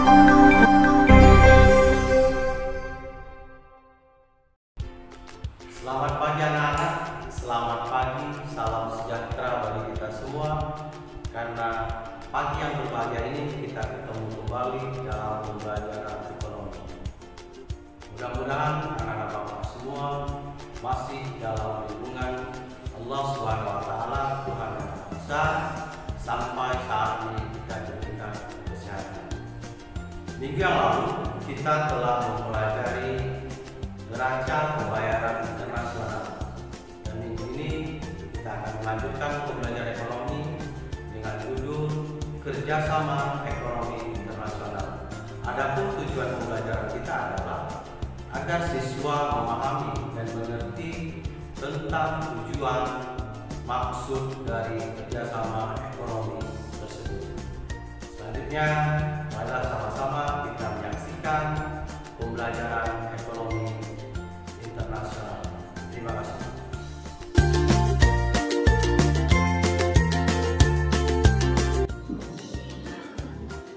Selamat pagi anak-anak, selamat pagi, salam sejahtera bagi kita semua. Karena pagi yang berbahagia ini kita ketemu kembali dalam pembelajaran ekonomi. Mudah-mudahan anak-anak Bapak semua masih dalam lindungan Allah Subhanahu wa Ta'ala, Tuhan yang Maha Besar, sampai saat ini kita diberikan kesehatan. Minggu yang lalu kita telah mempelajari neraca pembayaran internasional, dan minggu ini kita akan melanjutkan pembelajaran ekonomi dengan judul kerjasama ekonomi internasional. Adapun tujuan pembelajaran kita adalah agar siswa memahami dan mengerti tentang tujuan maksud dari kerjasama ekonomi tersebut. Selanjutnya, marilah sama-sama kita menyaksikan pembelajaran ekonomi internasional. Terima kasih.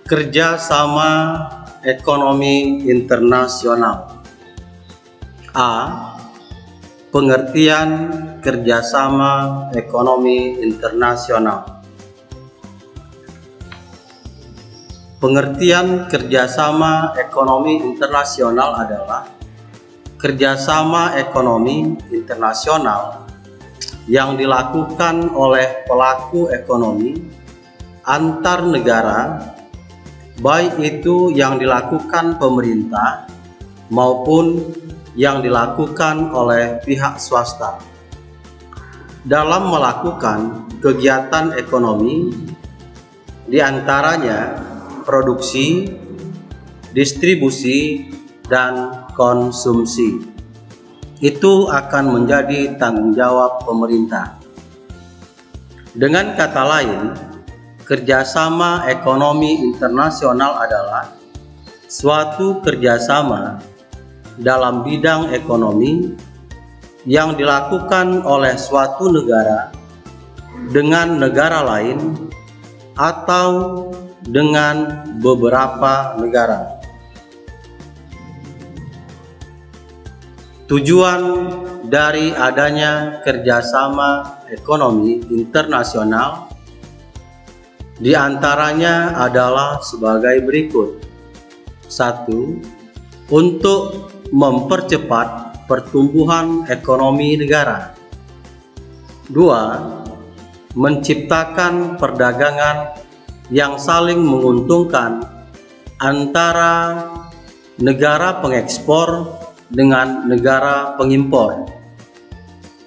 Kerjasama ekonomi internasional. A. Pengertian kerjasama ekonomi internasional. Pengertian kerjasama ekonomi internasional adalah kerjasama ekonomi internasional yang dilakukan oleh pelaku ekonomi antar negara, baik itu yang dilakukan pemerintah maupun yang dilakukan oleh pihak swasta, dalam melakukan kegiatan ekonomi, diantaranya produksi, distribusi, dan konsumsi. Itu akan menjadi tanggung jawab pemerintah. Dengan kata lain, kerjasama ekonomi internasional adalah suatu kerjasama dalam bidang ekonomi yang dilakukan oleh suatu negara dengan negara lain atau dengan beberapa negara. Tujuan dari adanya kerjasama ekonomi internasional diantaranya adalah sebagai berikut. 1. Untuk mempercepat pertumbuhan ekonomi negara. 2. Menciptakan perdagangan yang saling menguntungkan antara negara pengekspor dengan negara pengimpor,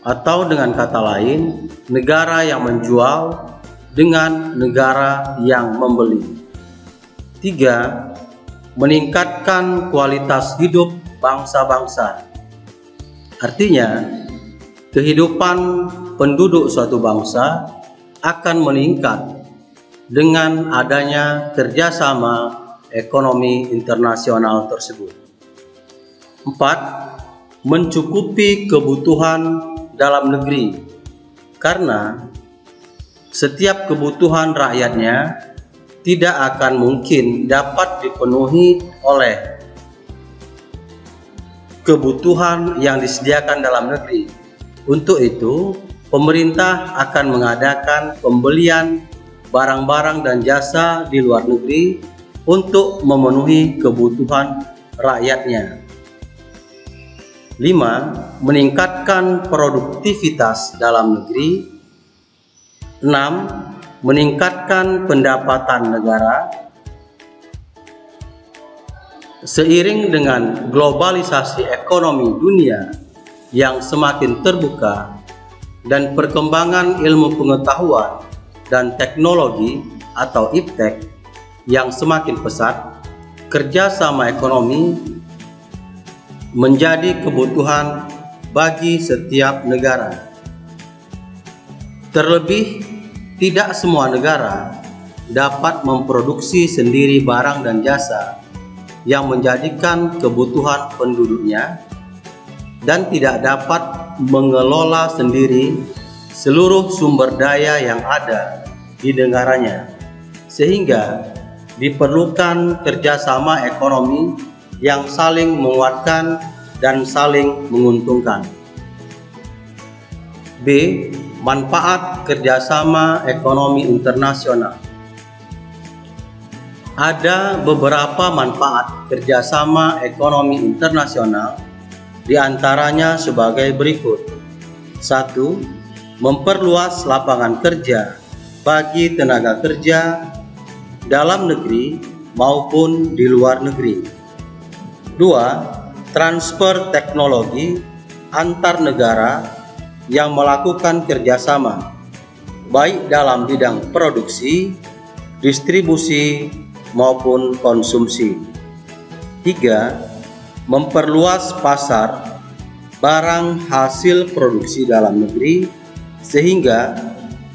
atau dengan kata lain, negara yang menjual dengan negara yang membeli. 3. Meningkatkan kualitas hidup bangsa-bangsa. Artinya, kehidupan penduduk suatu bangsa akan meningkat dengan adanya kerjasama ekonomi internasional tersebut. 4. Mencukupi kebutuhan dalam negeri, karena setiap kebutuhan rakyatnya tidak akan mungkin dapat dipenuhi oleh kebutuhan yang disediakan dalam negeri. Untuk itu, pemerintah akan mengadakan pembelian barang-barang dan jasa di luar negeri untuk memenuhi kebutuhan rakyatnya. 5. Meningkatkan produktivitas dalam negeri. 6. Meningkatkan pendapatan negara. Seiring dengan globalisasi ekonomi dunia yang semakin terbuka dan perkembangan ilmu pengetahuan dan teknologi atau iptek yang semakin pesat, kerjasama ekonomi menjadi kebutuhan bagi setiap negara. Terlebih, tidak semua negara dapat memproduksi sendiri barang dan jasa yang menjadikan kebutuhan penduduknya dan tidak dapat mengelola sendiri seluruh sumber daya yang ada di negaranya, sehingga diperlukan kerjasama ekonomi yang saling menguatkan dan saling menguntungkan. B. Manfaat kerjasama ekonomi internasional. Ada beberapa manfaat kerjasama ekonomi internasional, diantaranya sebagai berikut. 1. Memperluas lapangan kerja bagi tenaga kerja dalam negeri maupun di luar negeri. 2. Transfer teknologi antar negara yang melakukan kerjasama, baik dalam bidang produksi, distribusi, maupun konsumsi. 3. Memperluas pasar barang hasil produksi dalam negeri sehingga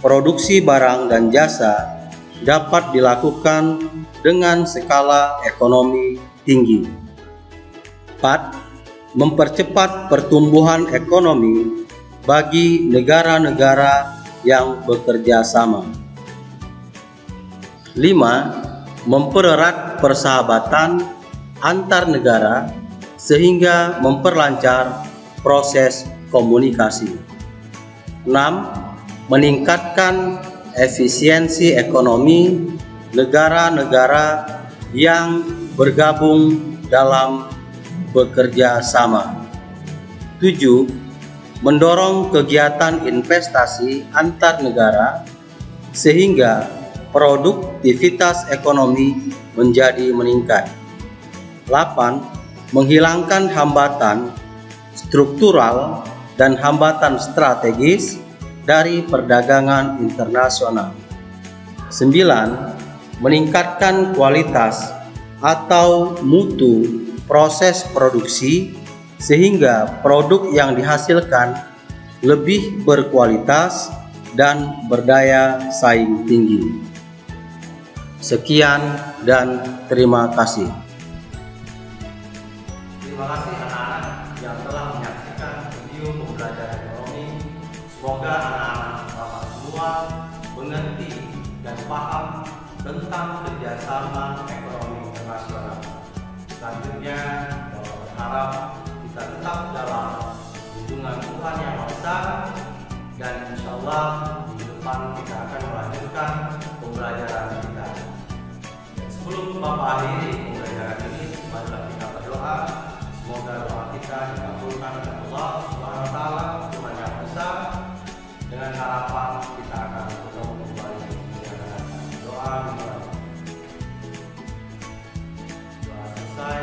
produksi barang dan jasa dapat dilakukan dengan skala ekonomi tinggi. 4. Mempercepat pertumbuhan ekonomi bagi negara-negara yang bekerja sama. 5. Mempererat persahabatan antar negara sehingga memperlancar proses komunikasi. 6. Meningkatkan efisiensi ekonomi negara-negara yang bergabung dalam bekerja sama. 7. Mendorong kegiatan investasi antar negara sehingga produktivitas ekonomi menjadi meningkat. 8. Menghilangkan hambatan struktural dan hambatan strategis dari perdagangan internasional. 9. Meningkatkan kualitas atau mutu proses produksi sehingga produk yang dihasilkan lebih berkualitas dan berdaya saing tinggi. Sekian dan terima kasih. Terima kasih anak-anak yang telah menyaksikan video pembelajaran ekonomi. Semoga anak-anak Bapak semua mengerti dan paham tentang kerjasama ekonomi internasional. Selanjutnya, Bapak berharap kita tetap dalam lindungan Tuhan Yang Maha Esa, dan insya Allah di depan kita akan melanjutkan pembelajaran kita. Dan sebelum Bapak akhiri pembelajaran ini, marilah kita berdoa. Semoga doa kita dikabulkan oleh Allah Subhanahu wa Ta'ala, Tuhan Yang Maha Esa, dengan harapan kita akan bertemu kembali dengan doa kita. Doa selesai.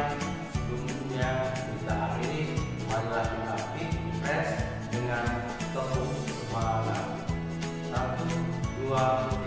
Sebelumnya kita akhiri, marilah kita refresh dengan tepuk semangat. 1, 2, 3.